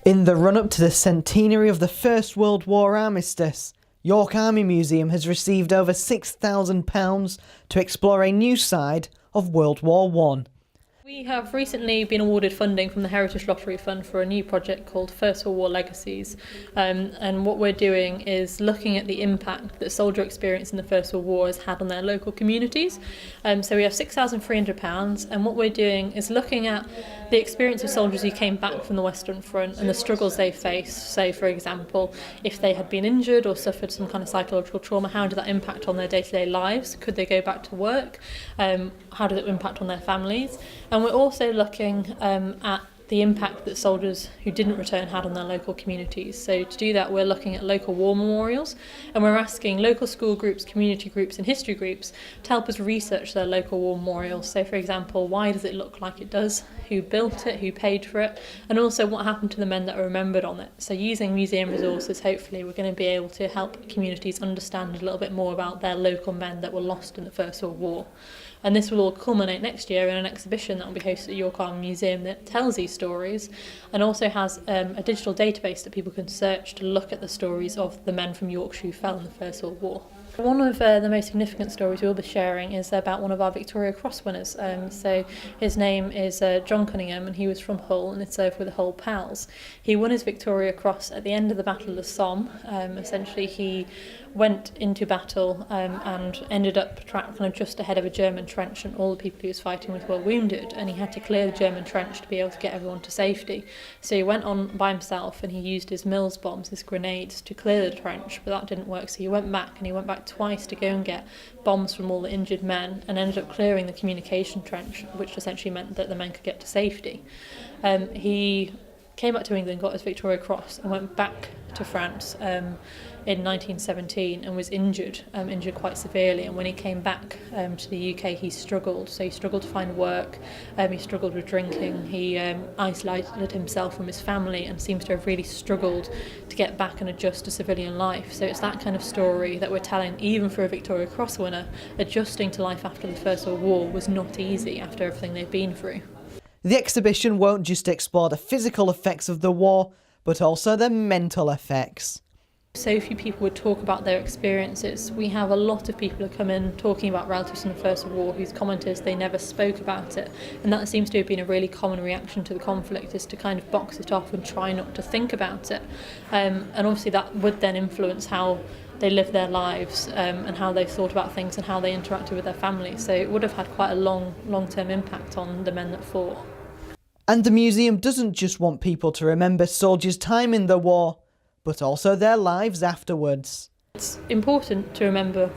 In the run-up to the centenary of the First World War armistice, York Army Museum has received over £6,000 to explore a new side of World War I. We have recently been awarded funding from the Heritage Lottery Fund for a new project called First War Legacies, and what we're doing is looking at the impact that soldier experience in the First World War has had on their local communities. So we have £6,300, and what we're doing is looking at the experience of soldiers who came back from the Western Front and the struggles they faced. So, for example, if they had been injured or suffered some kind of psychological trauma, how did that impact on their day-to-day lives? Could they go back to work? How did it impact on their families? And we're also looking at the impact that soldiers who didn't return had on their local communities. So to do that, we're looking at local war memorials, and we're asking local school groups, community groups and history groups to help us research their local war memorials. So for example, why does it look like it does? Who built it? Who paid for it? And also what happened to the men that are remembered on it? So using museum resources, hopefully we're going to be able to help communities understand a little bit more about their local men that were lost in the First World War. And this will all culminate next year in an exhibition that will be hosted at York Army Museum that tells these stories and also has a digital database that people can search to look at the stories of the men from Yorkshire who fell in the First World War. One of the most significant stories we'll be sharing is about one of our Victoria Cross winners. So his name is John Cunningham, and he was from Hull and had served with the Hull Pals. He won his Victoria Cross at the end of the Battle of the Somme. Essentially, he went into battle and ended up kind of just ahead of a German trench, and all the people he was fighting with were wounded, and he had to clear the German trench to be able to get everyone to safety. So he went on by himself and he used his Mills bombs, his grenades, to clear the trench, but that didn't work. So he went back, and he went back twice to go and get bombs from all the injured men, and ended up clearing the communication trench, which essentially meant that the men could get to safety. He came back to England, got his Victoria Cross, and went back to France in 1917 and was injured quite severely. And when he came back to the UK, he struggled. So he struggled to find work, he struggled with drinking, he isolated himself from his family and seems to have really struggled to get back and adjust to civilian life. So it's that kind of story that we're telling, even for a Victoria Cross winner. Adjusting to life after the First World War was not easy after everything they've been through. The exhibition won't just explore the physical effects of the war, but also the mental effects. So few people would talk about their experiences. We have a lot of people who come in talking about relatives in the First World War whose comment is they never spoke about it, and that seems to have been a really common reaction to the conflict, is to kind of box it off and try not to think about it. And obviously that would then influence how they live their lives and how they thought about things and how they interacted with their families. So it would have had quite a long-term impact on the men that fought. And the museum doesn't just want people to remember soldiers' time in the war, but also their lives afterwards. It's important to remember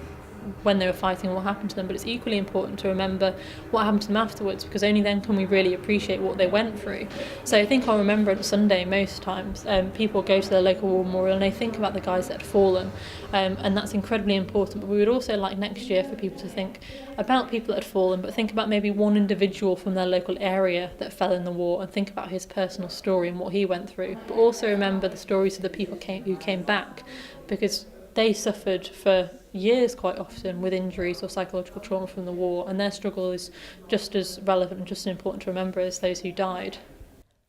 when they were fighting and what happened to them, but it's equally important to remember what happened to them afterwards, because only then can we really appreciate what they went through. So I think I'll remember on Sunday most times, people go to their local war memorial and they think about the guys that had fallen, and that's incredibly important. But we would also like next year for people to think about people that had fallen, but think about maybe one individual from their local area that fell in the war and think about his personal story and what he went through. But also remember the stories of the people who came back, because they suffered for years quite often with injuries or psychological trauma from the war, and their struggle is just as relevant and just as important to remember as those who died.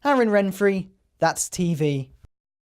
Aaron Renfrey, That's TV.